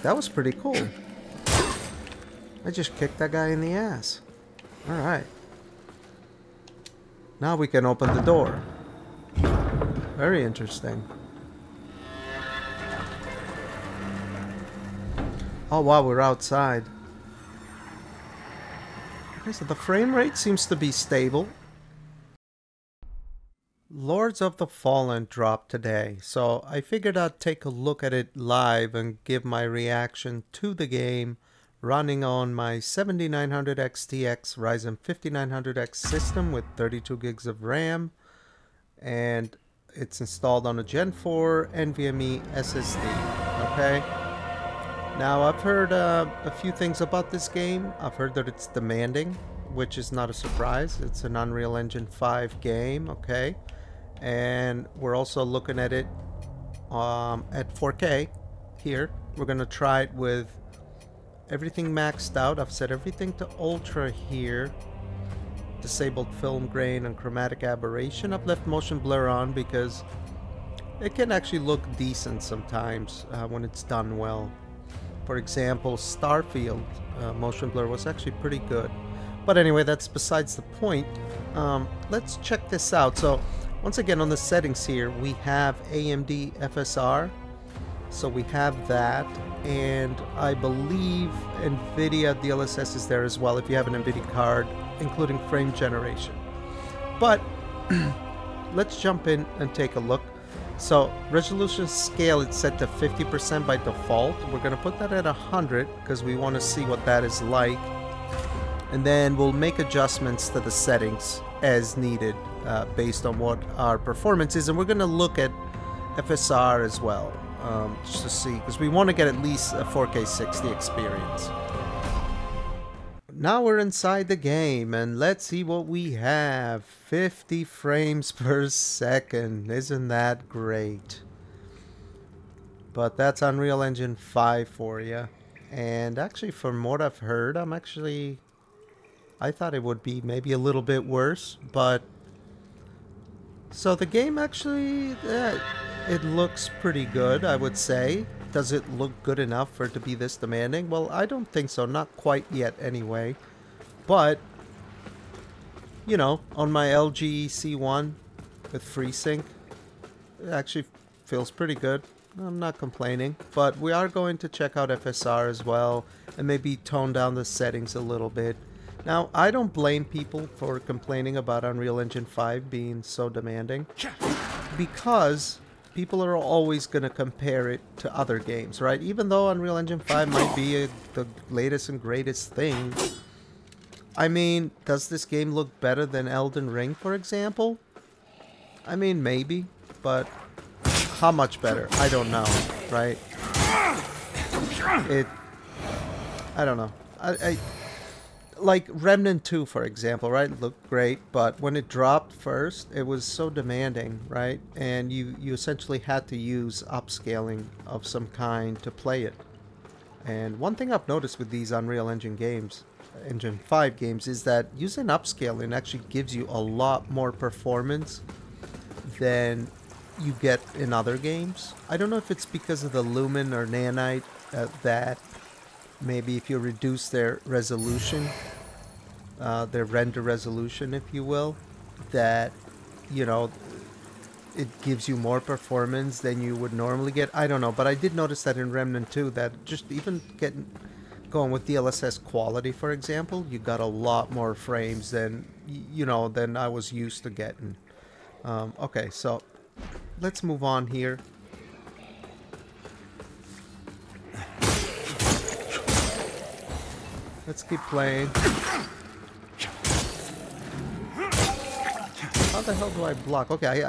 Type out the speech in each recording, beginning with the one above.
That was pretty cool. I just kicked that guy in the ass. Alright. Now we can open the door. Very interesting. Oh wow, we're outside. Okay, so the frame rate seems to be stable. Lords of the Fallen dropped today, so I figured I'd take a look at it live and give my reaction to the game running on my 7900 XTX Ryzen 5900X system with 32 gigs of RAM, and it's installed on a Gen 4 NVMe SSD. Okay. Now I've heard a few things about this game. I've heard that it's demanding, which is not a surprise. It's an Unreal Engine 5 game. Okay. And we're also looking at it at 4K here. We're gonna try it with everything maxed out. I've set everything to ultra here. Disabled film grain and chromatic aberration. I've left motion blur on because it can actually look decent sometimes when it's done well. For example, Starfield motion blur was actually pretty good. But anyway, that's besides the point. Let's check this out. So once again, on the settings here, we have AMD FSR. So we have that, and I believe NVIDIA DLSS is there as well if you have an NVIDIA card, including frame generation. But let's jump in and take a look. So resolution scale, it's set to 50% by default. We're going to put that at 100 because we want to see what that is like. And then we'll make adjustments to the settings as needed based on what our performance is. And we're going to look at FSR as well. Just to see, because we want to get at least a 4K 60 experience. Now we're inside the game, and let's see what we have. 50 frames per second. Isn't that great? But that's Unreal Engine 5 for you. And actually, from what I've heard, I thought it would be maybe a little bit worse, but so the game actually, it looks pretty good, I would say. Does it look good enough for it to be this demanding? Well, I don't think so. Not quite yet anyway. But, you know, on my LG C1 with FreeSync, it actually feels pretty good. I'm not complaining. But we are going to check out FSR as well and maybe tone down the settings a little bit. Now, I don't blame people for complaining about Unreal Engine 5 being so demanding, because people are always going to compare it to other games, right? Even though Unreal Engine 5 might be the latest and greatest thing. I mean, does this game look better than Elden Ring, for example? I mean, maybe, but how much better? I don't know, right? I don't know. Like Remnant 2, for example, right? It looked great, but when it dropped first, it was so demanding, right? And you essentially had to use upscaling of some kind to play it. And one thing I've noticed with these Unreal Engine games, Engine 5 games, is that using upscaling actually gives you a lot more performance than you get in other games. I don't know if it's because of the Lumen or Nanite that maybe if you reduce their resolution, their render resolution, if you will, that, you know, it gives you more performance than you would normally get. I don't know, but I did notice that in Remnant 2, that just even going with DLSS quality, for example, you got a lot more frames than, you know, than I was used to getting. Okay, so let's move on here. Let's keep playing. How the hell do I block? Okay,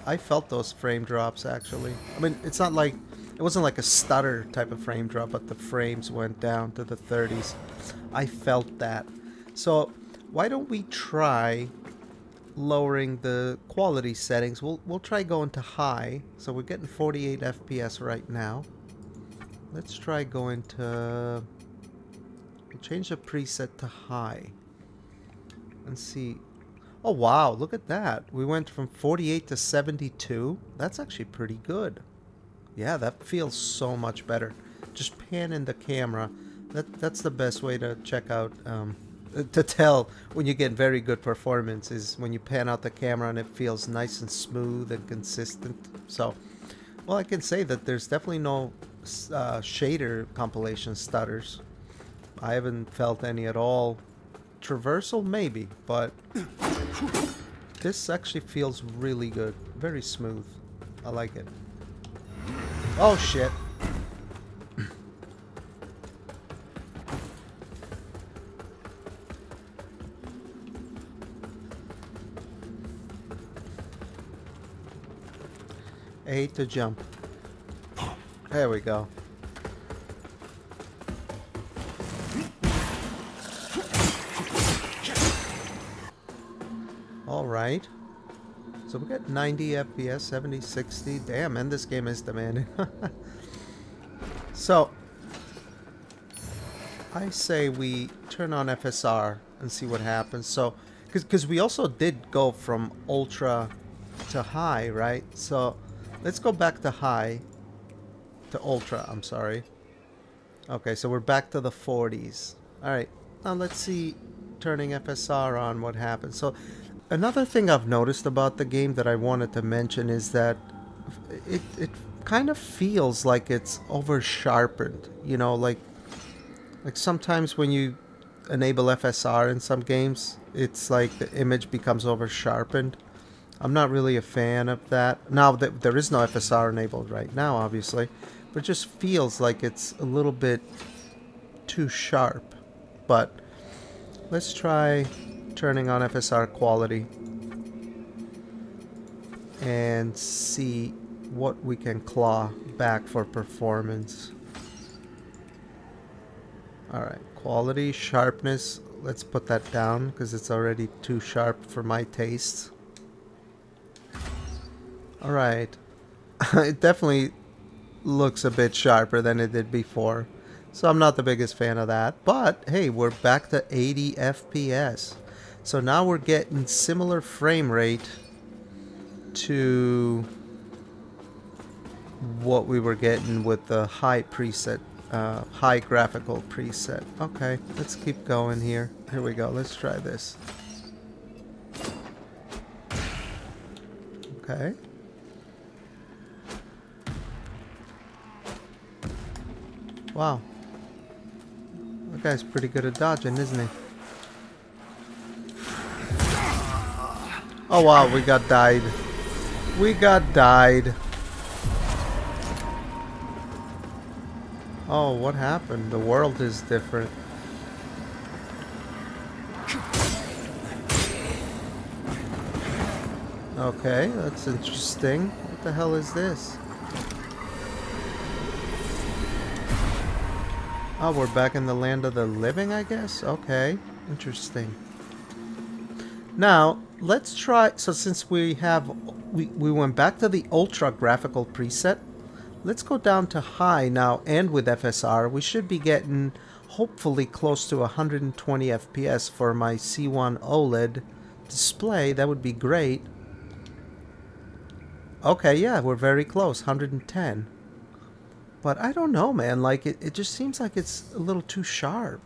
I felt those frame drops actually. I mean, it's not like, it wasn't like a stutter type of frame drop, but the frames went down to the 30s. I felt that. So why don't we try lowering the quality settings? We'll try going to high. So we're getting 48 FPS right now. Let's try going to, we'll change the preset to high and see. Oh wow, look at that. We went from 48 to 72. That's actually pretty good. Yeah, that feels so much better. just pan in the camera. That's the best way to check out, to tell when you get very good performance, is when you pan out the camera and it feels nice and smooth and consistent. So, well, I can say that there's definitely no shader compilation stutters. I haven't felt any at all. Traversal maybe, but this actually feels really good. Very smooth. I like it. Oh shit. I hate to jump. There we go. Alright. So we got 90 FPS, 70, 60. Damn, and this game is demanding. So, I say we turn on FSR and see what happens. So, because we also did go from ultra to high, right? So, let's go back to high. To ultra, I'm sorry. Okay, so we're back to the 40s. Alright, now let's see, turning FSR on, what happens. So, another thing I've noticed about the game that I wanted to mention is that it kind of feels like it's over sharpened. You know, like sometimes when you enable FSR in some games, it's like the image becomes over sharpened. I'm not really a fan of that. Now that there is no FSR enabled right now, obviously, but it just feels like it's a little bit too sharp. But let's try turning on FSR Quality and see what we can claw back for performance. Alright, quality, sharpness, let's put that down because it's already too sharp for my tastes. Alright, it definitely looks a bit sharper than it did before, so I'm not the biggest fan of that, but hey, we're back to 80 FPS. So now we're getting similar frame rate to what we were getting with the high preset, high graphical preset. Okay, let's keep going here. Here we go, let's try this. Okay. Wow. That guy's pretty good at dodging, isn't he? Oh wow, we got died. We got died. Oh, what happened? The world is different. Okay, that's interesting. What the hell is this? Oh, we're back in the land of the living, I guess? Okay, interesting. Now, let's try, so since we went back to the ultra graphical preset, let's go down to high now, and with FSR, we should be getting hopefully close to 120 FPS for my C1 OLED display. That would be great. Okay, yeah, we're very close, 110. But I don't know, man, like, it just seems like it's a little too sharp.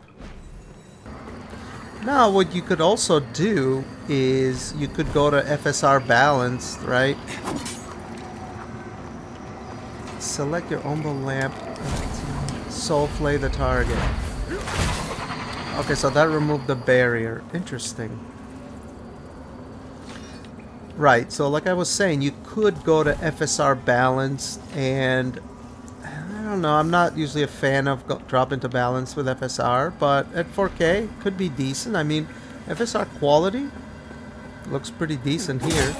Now, what you could also do is you could go to FSR balanced, right? Select your Ombo lamp, Soulflay the target. Okay, so that removed the barrier. Interesting. Right, so like I was saying, you could go to FSR balanced, and I don't know, I'm not usually a fan of dropping to balance with FSR, but at 4K, could be decent. I mean, FSR quality looks pretty decent here.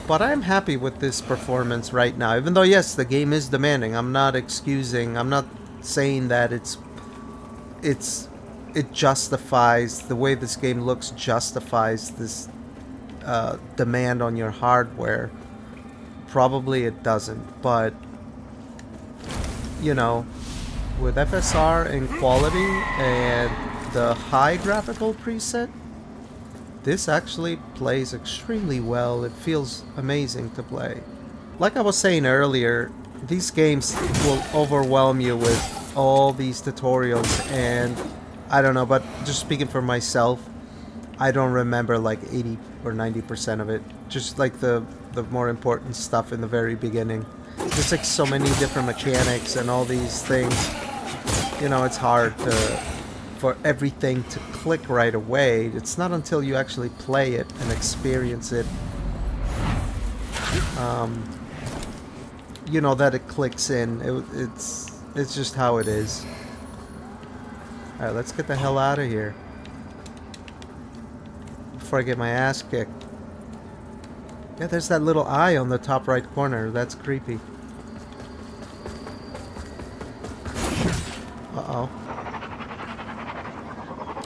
But I'm happy with this performance right now, even though, yes, the game is demanding. I'm not excusing, I'm not saying that it justifies, the way this game looks justifies this demand on your hardware. Probably it doesn't, but you know, with FSR and quality and the high graphical preset, this actually plays extremely well. It feels amazing to play. Like I was saying earlier, these games will overwhelm you with all these tutorials, and I don't know, but just speaking for myself, I don't remember like 80 or 90% of it. Just like the more important stuff in the very beginning. There's like so many different mechanics and all these things. You know, it's hard for everything to click right away. It's not until you actually play it and experience it, you know, that it clicks in. It's just how it is. All right, let's get the hell out of here before I get my ass kicked. Yeah, there's that little eye on the top right corner. That's creepy. Uh-oh.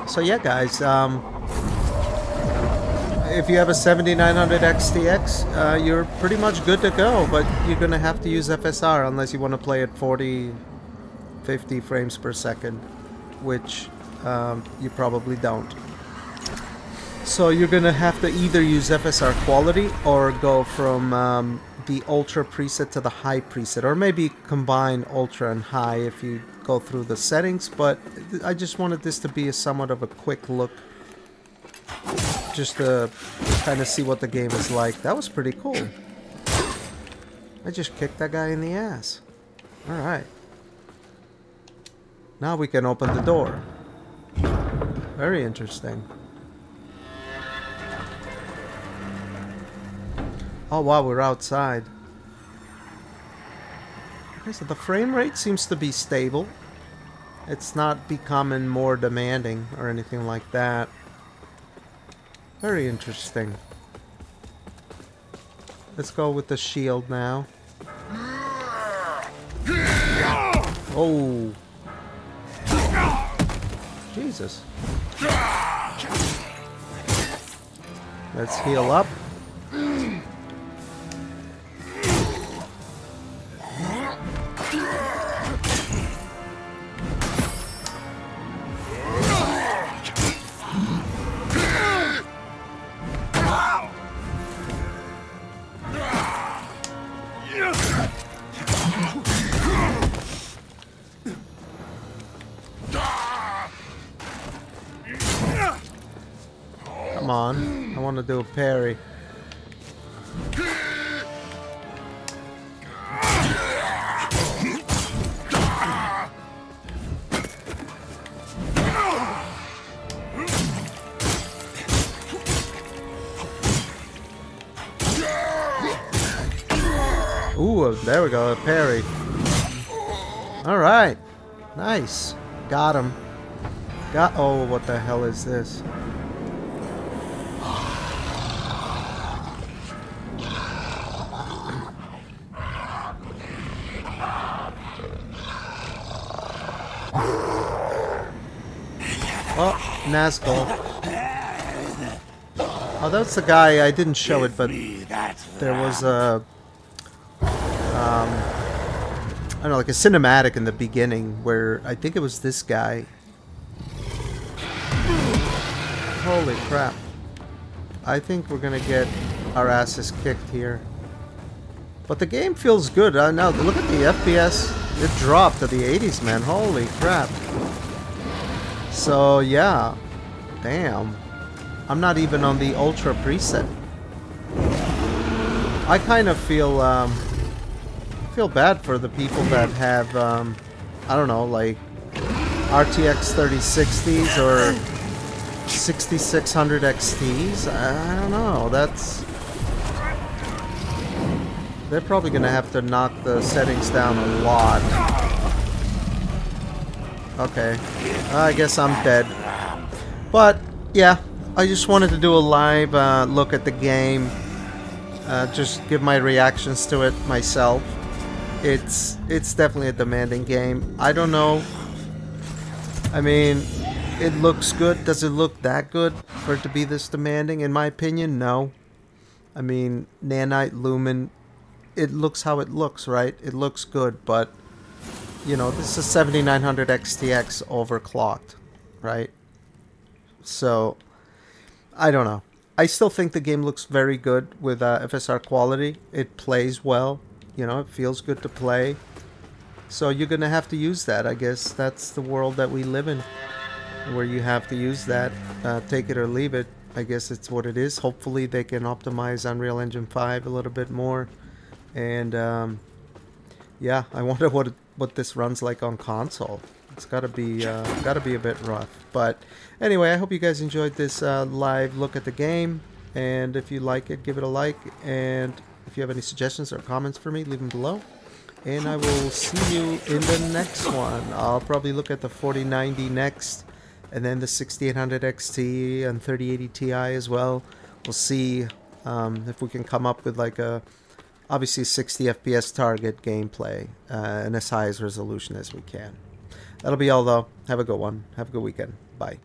So yeah, guys, if you have a 7900 XTX, you're pretty much good to go, but you're gonna have to use FSR unless you want to play at 40, 50 frames per second, which you probably don't. So you're gonna have to either use FSR Quality or go from the Ultra preset to the High preset, or maybe combine Ultra and High if you go through the settings. But I just wanted this to be a somewhat of a quick look, just to kind of see what the game is like. That was pretty cool. I just kicked that guy in the ass. Alright. Now we can open the door. Very interesting. Oh wow, we're outside. Okay, so the frame rate seems to be stable. It's not becoming more demanding or anything like that. Very interesting. Let's go with the shield now. Oh. Jesus. Let's heal up. Come on, I want to do a parry. Ooh, there we go, a parry. Alright, nice. Got him. Oh, what the hell is this? Oh, Nazgul. Oh, that's the guy. I didn't show it, but there was a I don't know, like a cinematic in the beginning where I think it was this guy. Holy crap. I think we're gonna get our asses kicked here. But the game feels good. Now, look at the FPS. It dropped to the 80s, man. Holy crap. So, yeah. Damn. I'm not even on the Ultra preset. I kind of feel bad for the people that have, I don't know, like RTX 3060s or 6600 XTs. I don't know. They're probably gonna have to knock the settings down a lot. Okay. I guess I'm dead. But, yeah. I just wanted to do a live look at the game. Just give my reactions to it myself. It's definitely a demanding game. I don't know. I mean, it looks good. Does it look that good for it to be this demanding? In my opinion, no. I mean, Nanite Lumen, it looks how it looks, right? It looks good, but, you know, this is a 7900 XTX overclocked, right? So, I don't know. I still think the game looks very good with FSR quality. It plays well. You know, it feels good to play. So you're going to have to use that. I guess that's the world that we live in, where you have to use that. Take it or leave it. I guess it's what it is. Hopefully they can optimize Unreal Engine 5 a little bit more. And yeah, I wonder what this runs like on console. It's gotta be a bit rough. But anyway, I hope you guys enjoyed this live look at the game. And if you like it, give it a like. And if you have any suggestions or comments for me, leave them below. And I will see you in the next one. I'll probably look at the 4090 next, and then the 6800 XT and 3080 Ti as well. We'll see if we can come up with like a, obviously 60 FPS target gameplay and as high as resolution as we can. That'll be all though. Have a good one. Have a good weekend. Bye.